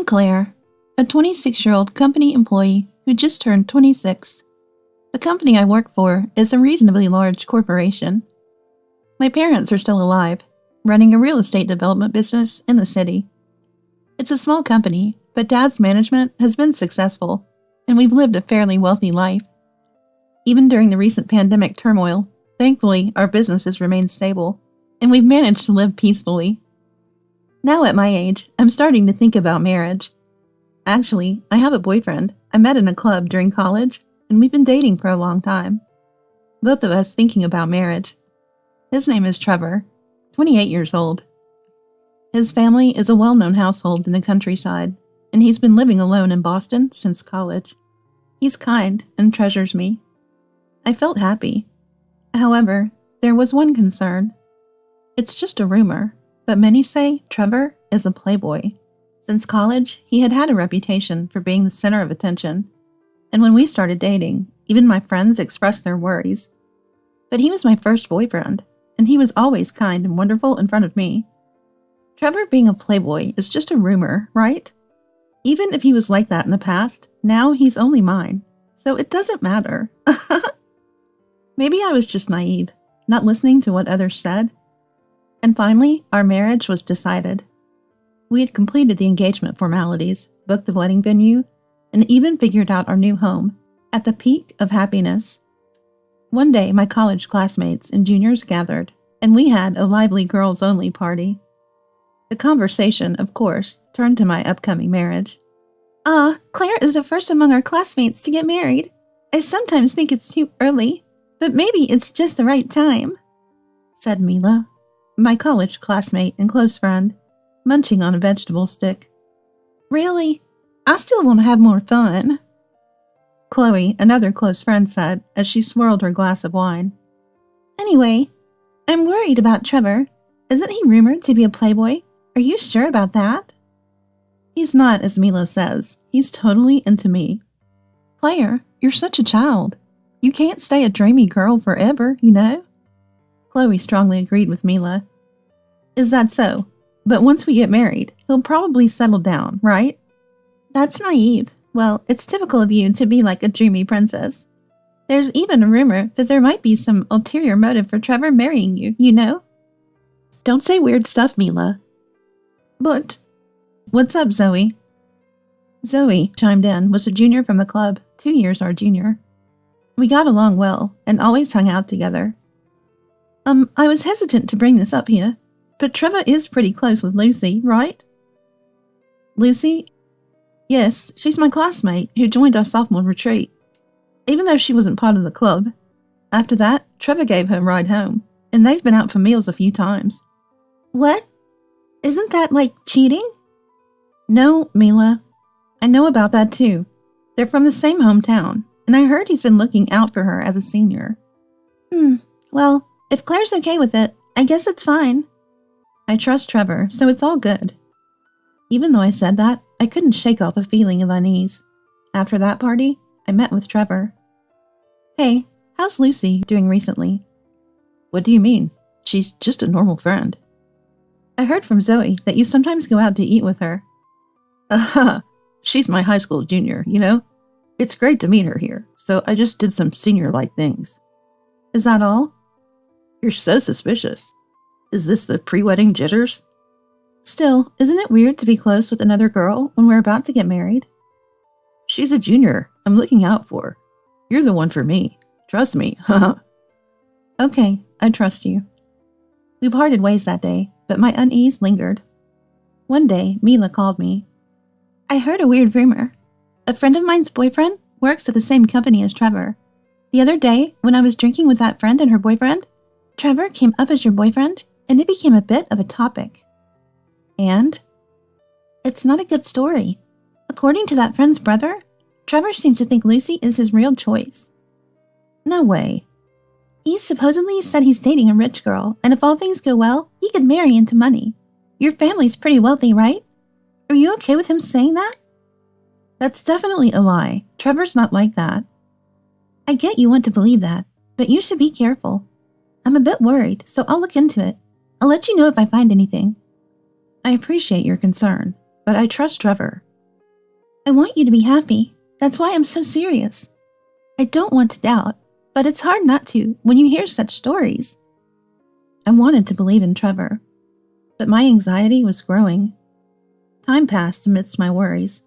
I'm Claire, a 26-year-old company employee who just turned 26. The company I work for is a reasonably large corporation. My parents are still alive, running a real estate development business in the city. It's a small company, but Dad's management has been successful, and we've lived a fairly wealthy life. Even during the recent pandemic turmoil, thankfully our business has remained stable, and we've managed to live peacefully. Now at my age, I'm starting to think about marriage. Actually, I have a boyfriend I met in a club during college, and we've been dating for a long time. Both of us thinking about marriage. His name is Trevor, 28 years old. His family is a well-known household in the countryside, and he's been living alone in Boston since college. He's kind and treasures me. I felt happy. However, there was one concern. It's just a rumor, but many say Trevor is a playboy. Since college, he had a reputation for being the center of attention, and when we started dating, even my friends expressed their worries. But he was my first boyfriend, and he was always kind and wonderful in front of me. Trevor being a playboy is just a rumor, right? Even if he was like that in the past, now he's only mine, so it doesn't matter. Maybe I was just naive, not listening to what others said. And finally, our marriage was decided. We had completed the engagement formalities, booked the wedding venue, and even figured out our new home, at the peak of happiness. One day, my college classmates and juniors gathered, and we had a lively girls-only party. The conversation, of course, turned to my upcoming marriage. Claire is the first among our classmates to get married. I sometimes think it's too early, but maybe it's just the right time, said Mila, my college classmate and close friend, munching on a vegetable stick. Really? I still want to have more fun, Chloe, another close friend, said as she swirled her glass of wine. Anyway, I'm worried about Trevor. Isn't he rumored to be a playboy? Are you sure about that? He's not, as Mila says. He's totally into me. Claire, you're such a child. You can't stay a dreamy girl forever, you know? Chloe strongly agreed with Mila. Is that so? But once we get married, he'll probably settle down, right? That's naive. Well, it's typical of you to be like a dreamy princess. There's even a rumor that there might be some ulterior motive for Trevor marrying you, you know? Don't say weird stuff, Mila. But, what's up, Zoe? Zoe, chimed in, was a junior from the club, 2 years our junior. We got along well and always hung out together. I was hesitant to bring this up here, but Trevor is pretty close with Lucy, right? Lucy? Yes, she's my classmate who joined our sophomore retreat, even though she wasn't part of the club. After that, Trevor gave her a ride home, and they've been out for meals a few times. What? Isn't that like cheating? No, Mila. I know about that too. They're from the same hometown, and I heard he's been looking out for her as a senior. Well, if Claire's okay with it, I guess it's fine. I trust Trevor, so it's all good. Even though I said that, I couldn't shake off a feeling of unease. After that party, I met with Trevor. Hey, how's Lucy doing recently? What do you mean? She's just a normal friend. I heard from Zoe that you sometimes go out to eat with her. She's my high school junior, you know? It's great to meet her here, so I just did some senior-like things. Is that all? You're so suspicious. Is this the pre-wedding jitters? Still, isn't it weird to be close with another girl when we're about to get married? She's a junior. I'm looking out for her. You're the one for me. Trust me, haha. Okay, I trust you. We parted ways that day, but my unease lingered. One day, Mila called me. I heard a weird rumor. A friend of mine's boyfriend works at the same company as Trevor. The other day, when I was drinking with that friend and her boyfriend, Trevor came up as your boyfriend, and it became a bit of a topic. And? It's not a good story. According to that friend's brother, Trevor seems to think Lucy is his real choice. No way. He supposedly said he's dating a rich girl, and if all things go well, he could marry into money. Your family's pretty wealthy, right? Are you okay with him saying that? That's definitely a lie. Trevor's not like that. I get you want to believe that, but you should be careful. I'm a bit worried, so I'll look into it. I'll let you know if I find anything. I appreciate your concern, but I trust Trevor. I want you to be happy. That's why I'm so serious. I don't want to doubt, but it's hard not to when you hear such stories. I wanted to believe in Trevor, but my anxiety was growing. Time passed amidst my worries.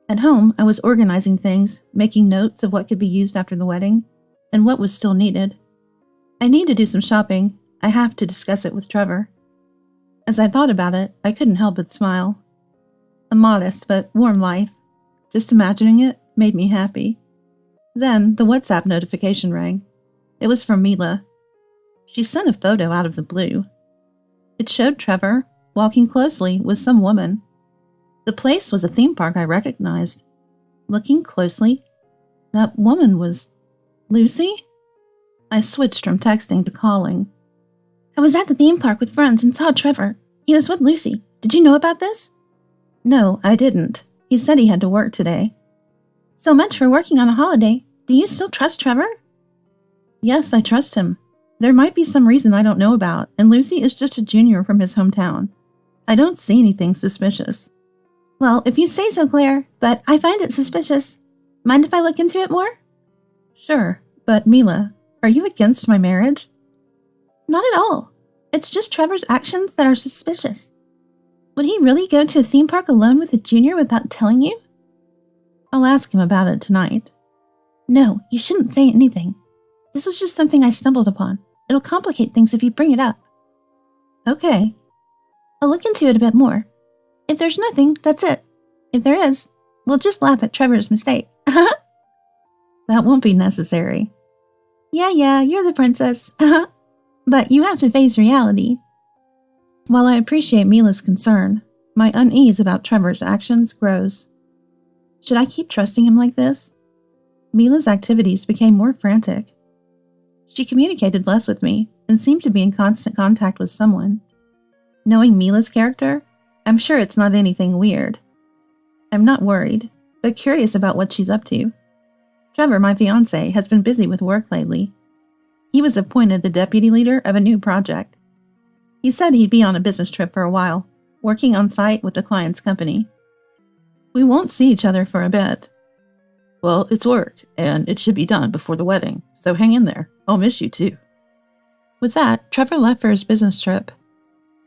At home, I was organizing things, making notes of what could be used after the wedding, and what was still needed. I need to do some shopping. I have to discuss it with Trevor. As I thought about it, I couldn't help but smile. A modest but warm life. Just imagining it made me happy. Then the WhatsApp notification rang. It was from Mila. She sent a photo out of the blue. It showed Trevor walking closely with some woman. The place was a theme park I recognized. Looking closely, that woman was Lucy? I switched from texting to calling. I was at the theme park with friends and saw Trevor. He was with Lucy. Did you know about this? No, I didn't. He said he had to work today. So much for working on a holiday. Do you still trust Trevor? Yes, I trust him. There might be some reason I don't know about, and Lucy is just a junior from his hometown. I don't see anything suspicious. Well, if you say so, Claire, but I find it suspicious. Mind if I look into it more? Sure, but Mila, are you against my marriage? Not at all. It's just Trevor's actions that are suspicious. Would he really go to a theme park alone with a junior without telling you? I'll ask him about it tonight. No, you shouldn't say anything. This was just something I stumbled upon. It'll complicate things if you bring it up. Okay. I'll look into it a bit more. If there's nothing, that's it. If there is, we'll just laugh at Trevor's mistake. That won't be necessary. Yeah, you're the princess. But you have to face reality. While I appreciate Mila's concern, my unease about Trevor's actions grows. Should I keep trusting him like this? Mila's activities became more frantic. She communicated less with me and seemed to be in constant contact with someone. Knowing Mila's character, I'm sure it's not anything weird. I'm not worried, but curious about what she's up to. Trevor, my fiancé, has been busy with work lately. He was appointed the deputy leader of a new project. He said he'd be on a business trip for a while, working on site with the client's company. We won't see each other for a bit. Well, it's work, and it should be done before the wedding, so hang in there. I'll miss you too. With that, Trevor left for his business trip.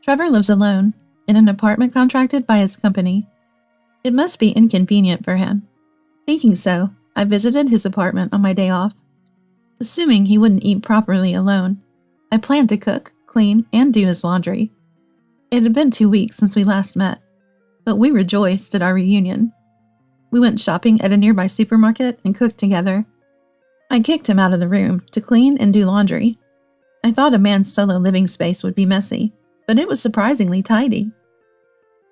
Trevor lives alone, in an apartment contracted by his company. It must be inconvenient for him. Thinking so, I visited his apartment on my day off. Assuming he wouldn't eat properly alone, I planned to cook, clean, and do his laundry. It had been 2 weeks since we last met, but we rejoiced at our reunion. We went shopping at a nearby supermarket and cooked together. I kicked him out of the room to clean and do laundry. I thought a man's solo living space would be messy, but it was surprisingly tidy.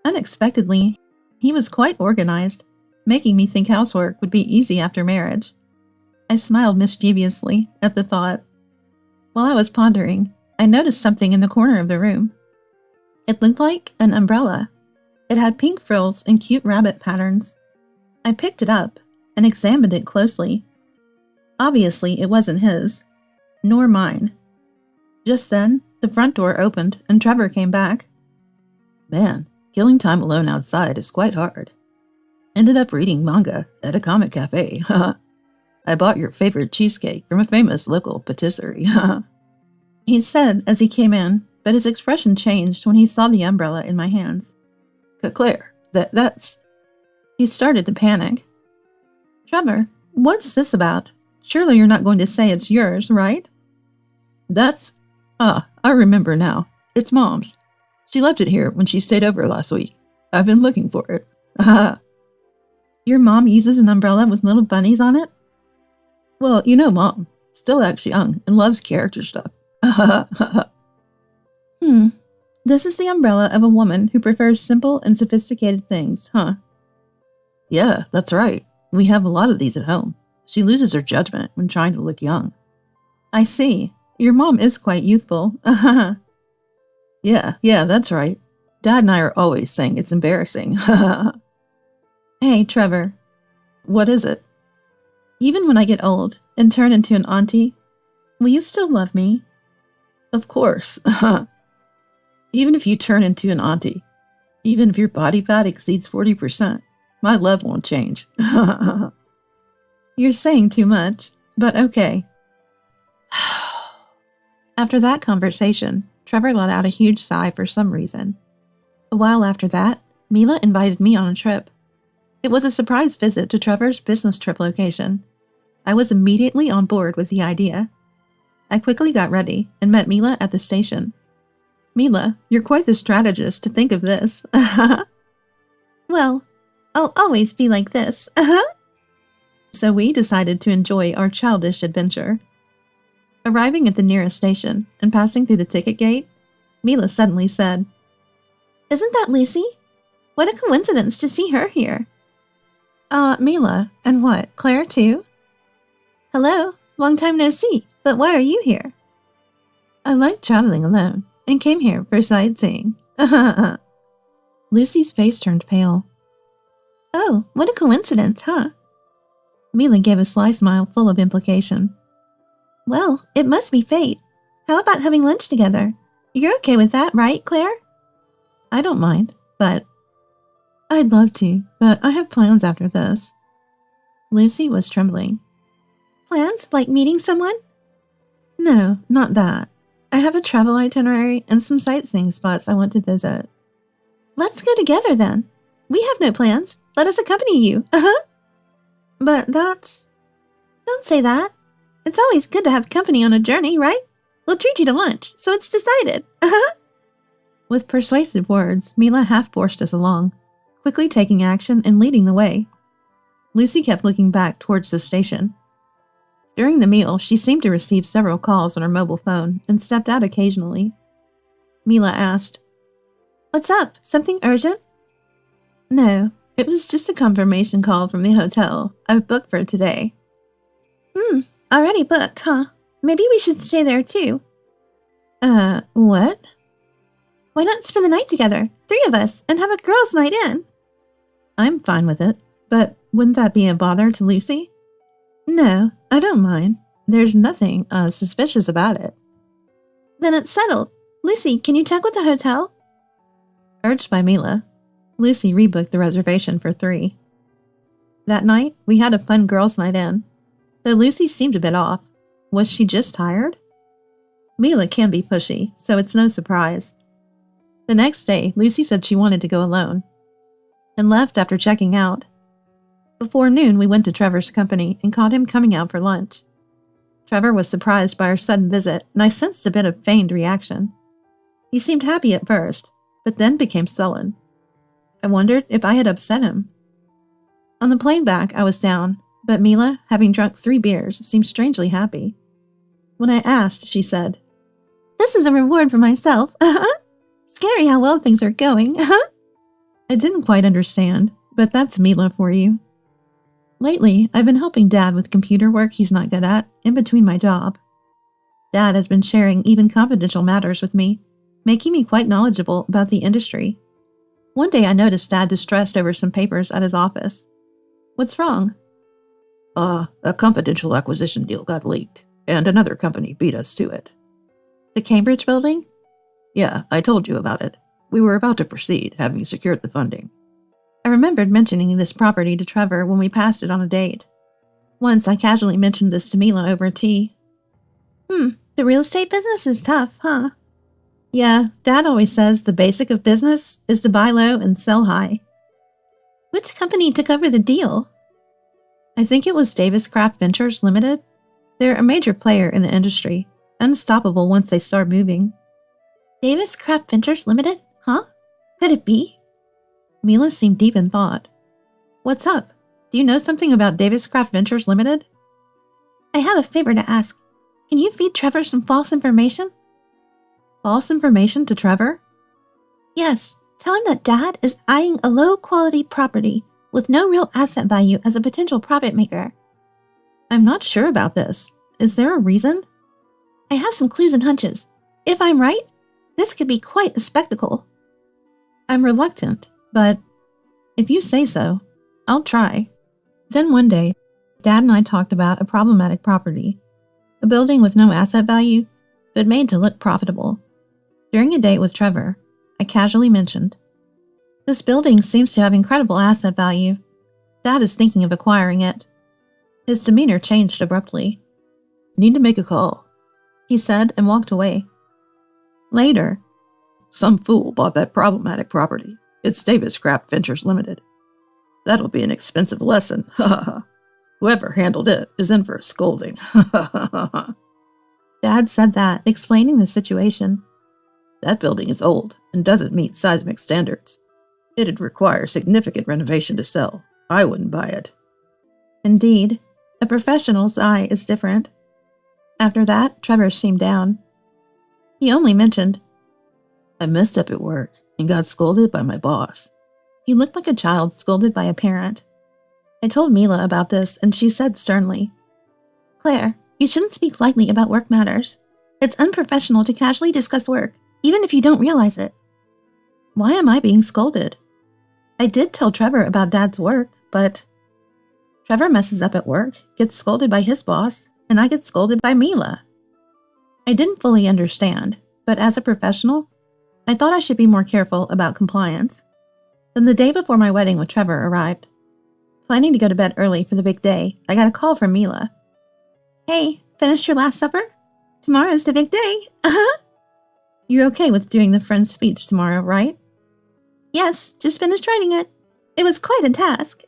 Unexpectedly, he was quite organized, making me think housework would be easy after marriage. I smiled mischievously at the thought. While I was pondering, I noticed something in the corner of the room. It looked like an umbrella. It had pink frills and cute rabbit patterns. I picked it up and examined it closely. Obviously, it wasn't his, nor mine. Just then, the front door opened and Trevor came back. Man, killing time alone outside is quite hard. Ended up reading manga at a comic cafe. I bought your favorite cheesecake from a famous local patisserie. He said as he came in, but his expression changed when he saw the umbrella in my hands. Claire, that's... He started to panic. Trevor, what's this about? Surely you're not going to say it's yours, right? I remember now. It's Mom's. She left it here when she stayed over last week. I've been looking for it. Your mom uses an umbrella with little bunnies on it? Well, you know Mom. Still acts young and loves character stuff. This is the umbrella of a woman who prefers simple and sophisticated things, huh? Yeah, that's right. We have a lot of these at home. She loses her judgment when trying to look young. I see. Your mom is quite youthful. Yeah, that's right. Dad and I are always saying it's embarrassing. Hey, Trevor. What is it? Even when I get old and turn into an auntie, will you still love me? Of course. Even if you turn into an auntie, even if your body fat exceeds 40%, My love won't change. You're saying too much, but okay. After that conversation, Trevor let out a huge sigh for some reason. A while after that, Mila invited me on a trip. It was a surprise visit to Trevor's business trip location. I was immediately on board with the idea. I quickly got ready and met Mila at the station. Mila, you're quite the strategist to think of this. Well, I'll always be like this. So we decided to enjoy our childish adventure. Arriving at the nearest station and passing through the ticket gate, Mila suddenly said, "Isn't that Lucy? What a coincidence to see her here." Mila, and what, Claire too? Hello, long time no see, but why are you here? I like traveling alone and came here for sightseeing. Lucy's face turned pale. Oh, what a coincidence, huh? Mila gave a sly smile full of implication. Well, it must be fate. How about having lunch together? You're okay with that, right, Claire? I don't mind, but... I'd love to, but I have plans after this. Lucy was trembling. Plans? Like meeting someone? No, not that. I have a travel itinerary and some sightseeing spots I want to visit. Let's go together then. We have no plans. Let us accompany you. But that's... Don't say that. It's always good to have company on a journey, right? We'll treat you to lunch, so it's decided. With persuasive words, Mila half forced us along, quickly taking action and leading the way. Lucy kept looking back towards the station. During the meal, she seemed to receive several calls on her mobile phone and stepped out occasionally. Mila asked, What's up? Something urgent? No, it was just a confirmation call from the hotel. I've booked for today. Already booked, huh? Maybe we should stay there too. What? Why not spend the night together, 3 of us, and have a girls' night in? I'm fine with it, but wouldn't that be a bother to Lucy? No, I don't mind. There's nothing, suspicious about it. Then it's settled. Lucy, can you check with the hotel? Urged by Mila, Lucy rebooked the reservation for 3. That night, we had a fun girls' night in. Though Lucy seemed a bit off. Was she just tired? Mila can be pushy, so it's no surprise. The next day, Lucy said she wanted to go alone, and left after checking out. Before noon, we went to Trevor's company and caught him coming out for lunch. Trevor was surprised by our sudden visit, and I sensed a bit of feigned reaction. He seemed happy at first, but then became sullen. I wondered if I had upset him. On the plane back, I was down, but Mila, having drunk 3 beers, seemed strangely happy. When I asked, she said, This is a reward for myself. Scary how well things are going. I didn't quite understand, but that's Mila for you. Lately, I've been helping Dad with computer work he's not good at, in between my job. Dad has been sharing even confidential matters with me, making me quite knowledgeable about the industry. One day I noticed Dad distressed over some papers at his office. What's wrong? A confidential acquisition deal got leaked, and another company beat us to it. The Cambridge building? Yeah, I told you about it. We were about to proceed, having secured the funding. I remembered mentioning this property to Trevor when we passed it on a date. Once I casually mentioned this to Mila over tea. The real estate business is tough, huh? Yeah, Dad always says the basic of business is to buy low and sell high. Which company took over the deal? I think it was Davis Craft Ventures Limited. They're a major player in the industry, unstoppable once they start moving. Davis Craft Ventures Limited? Huh? Could it be? Mila seemed deep in thought. What's up? Do you know something about Davis Craft Ventures Limited? I have a favor to ask. Can you feed Trevor some false information? False information to Trevor? Yes. Tell him that Dad is eyeing a low-quality property with no real asset value as a potential profit maker. I'm not sure about this. Is there a reason? I have some clues and hunches. If I'm right, this could be quite a spectacle. I'm reluctant, but if you say so, I'll try. Then one day, Dad and I talked about a problematic property, a building with no asset value, but made to look profitable. During a date with Trevor, I casually mentioned, This building seems to have incredible asset value. Dad is thinking of acquiring it. His demeanor changed abruptly. Need to make a call, he said and walked away. Later, some fool bought that problematic property. It's Davis Scrap Ventures Limited. That'll be an expensive lesson. Ha ha ha. Whoever handled it is in for a scolding. Ha ha ha ha. Dad said that, explaining the situation. That building is old and doesn't meet seismic standards. It'd require significant renovation to sell. I wouldn't buy it. Indeed, a professional's eye is different. After that, Trevor seemed down. He only mentioned, I messed up at work and got scolded by my boss. He looked like a child scolded by a parent. I told Mila about this, and she said sternly, Claire, you shouldn't speak lightly about work matters. It's unprofessional to casually discuss work, even if you don't realize it. Why am I being scolded? I did tell Trevor about Dad's work, but Trevor messes up at work, gets scolded by his boss, and I get scolded by Mila. I didn't fully understand, but as a professional, I thought I should be more careful about compliance. Then the day before my wedding with Trevor arrived. Planning to go to bed early for the big day, I got a call from Mila. Hey, finished your last supper? Tomorrow's the big day. You're okay with doing the friend's speech tomorrow, right? Yes, just finished writing it. It was quite a task.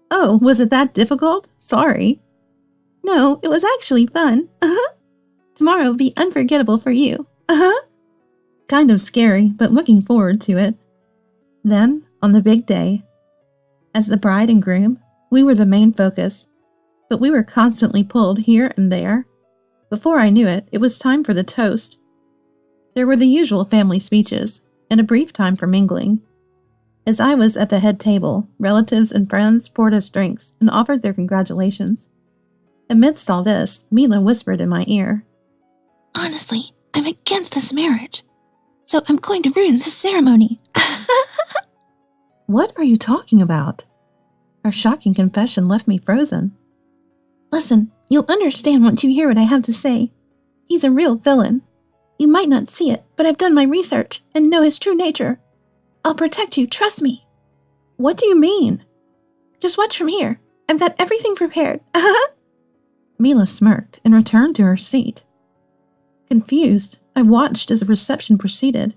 Oh, was it that difficult? Sorry. No, it was actually fun. Tomorrow will be unforgettable for you. Kind of scary, but looking forward to it. Then, on the big day, as the bride and groom, we were the main focus, but we were constantly pulled here and there. Before I knew it, it was time for the toast. There were the usual family speeches, and a brief time for mingling. As I was at the head table, relatives and friends poured us drinks and offered their congratulations. Amidst all this, Mila whispered in my ear, Honestly, I'm against this marriage, so I'm going to ruin this ceremony. What are you talking about? Her shocking confession left me frozen. Listen, you'll understand once you hear what I have to say. He's a real villain. You might not see it, but I've done my research and know his true nature. I'll protect you, trust me. What do you mean? Just watch from here. I've got everything prepared. Mila smirked and returned to her seat. Confused, I watched as the reception proceeded,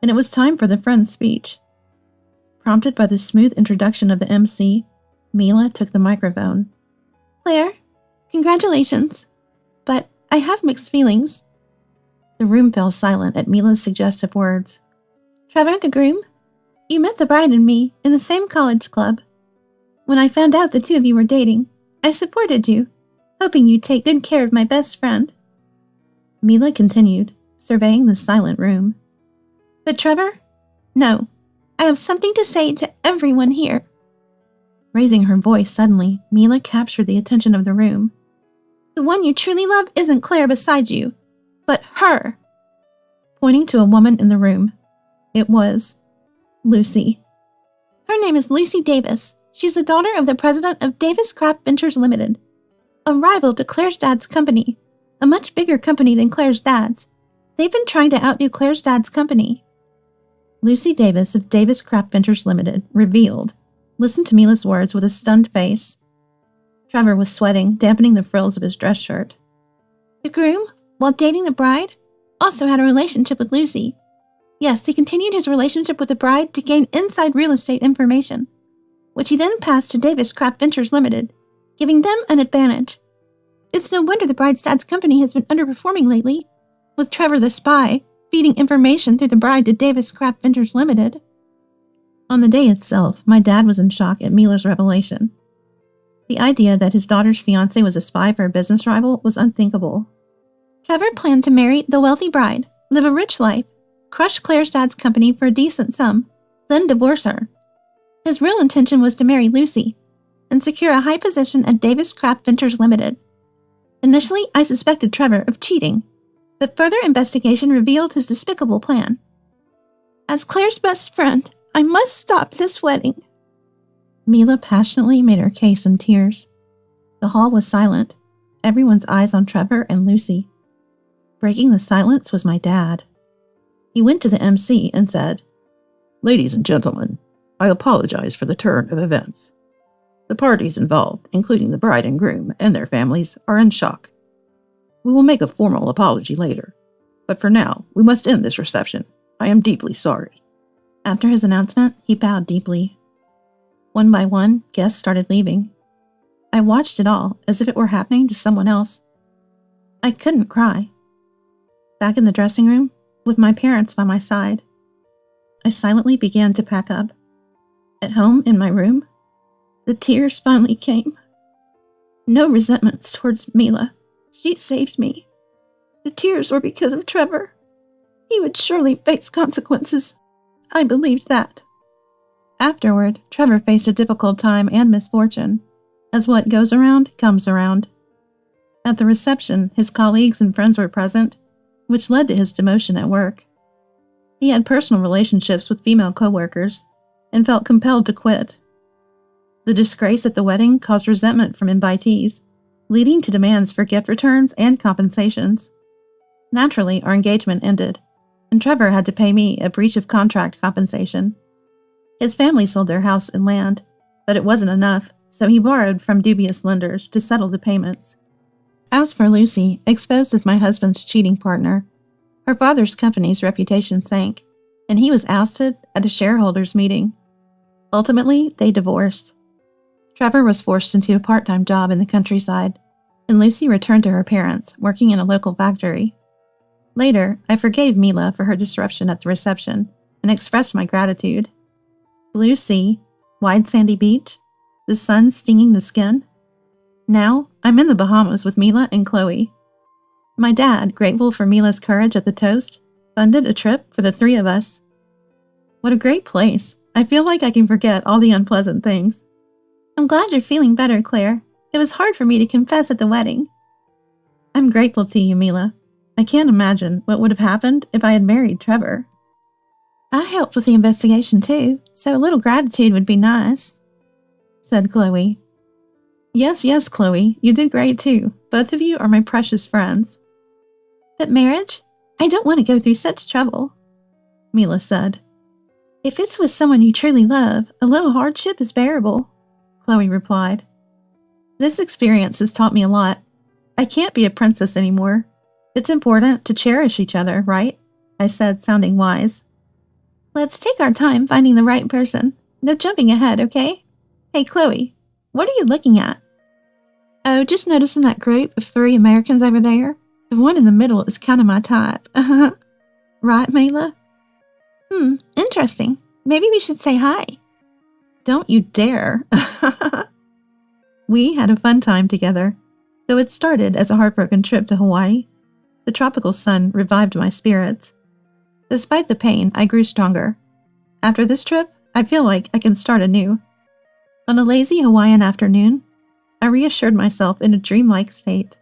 and it was time for the friend's speech. Prompted by the smooth introduction of the MC, Mila took the microphone. Claire, congratulations, but I have mixed feelings. The room fell silent at Mila's suggestive words. Trevor, the groom, you met the bride and me in the same college club. When I found out the two of you were dating, I supported you, hoping you'd take good care of my best friend. Mila continued, surveying the silent room. But Trevor? No. I have something to say to everyone here. Raising her voice suddenly, Mila captured the attention of the room. The one you truly love isn't Claire beside you, but her. Pointing to a woman in the room. It was Lucy. Her name is Lucy Davis. She's the daughter of the president of Davis Scrap Ventures Limited, a rival to Claire's dad's company, a much bigger company than Claire's dad's. They've been trying to outdo Claire's dad's company. Lucy Davis of Davis Scrap Ventures Limited revealed, listened to Mila's words with a stunned face. Trevor was sweating, dampening the frills of his dress shirt. The groom, while dating the bride, also had a relationship with Lucy. Yes, he continued his relationship with the bride to gain inside real estate information, which he then passed to Davis Scrap Ventures Limited, giving them an advantage. It's no wonder the bride's dad's company has been underperforming lately, with Trevor the spy feeding information through the bride to Davis Scrap Ventures Limited. On the day itself, my dad was in shock at Mila's revelation. The idea that his daughter's fiancé was a spy for a business rival was unthinkable. Trevor planned to marry the wealthy bride, live a rich life, crush Claire's dad's company for a decent sum, then divorce her. His real intention was to marry Lucy and secure a high position at Davis Scrap Ventures Limited. Initially, I suspected Trevor of cheating, but further investigation revealed his despicable plan. As Claire's best friend, I must stop this wedding. Mila passionately made her case in tears. The hall was silent, everyone's eyes on Trevor and Lucy. Breaking the silence was my dad. He went to the MC and said, Ladies and gentlemen, I apologize for the turn of events. The parties involved, including the bride and groom and their families, are in shock. We will make a formal apology later, but for now, we must end this reception. I am deeply sorry." After his announcement, he bowed deeply. One by one, guests started leaving. I watched it all as if it were happening to someone else. I couldn't cry. Back in the dressing room, with my parents by my side, I silently began to pack up. At home, in my room, the tears finally came. No resentments towards Mila. She saved me. The tears were because of Trevor. He would surely face consequences. I believed that. Afterward, Trevor faced a difficult time and misfortune, as what goes around comes around. At the reception, his colleagues and friends were present, which led to his demotion at work. He had personal relationships with female coworkers and felt compelled to quit. The disgrace at the wedding caused resentment from invitees, leading to demands for gift returns and compensations. Naturally, our engagement ended, and Trevor had to pay me a breach of contract compensation. His family sold their house and land, but it wasn't enough, so he borrowed from dubious lenders to settle the payments. As for Lucy, exposed as my husband's cheating partner, her father's company's reputation sank, and he was ousted at a shareholders' meeting. Ultimately, they divorced. Trevor was forced into a part-time job in the countryside, and Lucy returned to her parents, working in a local factory. Later, I forgave Mila for her disruption at the reception and expressed my gratitude. Blue sea, wide sandy beach, the sun stinging the skin. Now, I'm in the Bahamas with Mila and Chloe. My dad, grateful for Mila's courage at the toast, funded a trip for the three of us. What a great place. I feel like I can forget all the unpleasant things. I'm glad you're feeling better, Claire. It was hard for me to confess at the wedding. I'm grateful to you, Mila. I can't imagine what would have happened if I had married Trevor. I helped with the investigation too, so a little gratitude would be nice, said Chloe. Yes, Chloe, you did great too. Both of you are my precious friends. But marriage? I don't want to go through such trouble, Mila said. If it's with someone you truly love, a little hardship is bearable, Chloe replied. This experience has taught me a lot. I can't be a princess anymore. It's important to cherish each other, right? I said, sounding wise. Let's take our time finding the right person. No jumping ahead, okay? Hey, Chloe, what are you looking at? Oh, just noticing that group of 3 Americans over there. The one in the middle is kind of my type. Right, Mila? Interesting. Maybe we should say hi. Don't you dare. We had a fun time together. Though it started as a heartbroken trip to Hawaii, the tropical sun revived my spirits. Despite the pain, I grew stronger. After this trip, I feel like I can start anew. On a lazy Hawaiian afternoon, I reassured myself in a dreamlike state.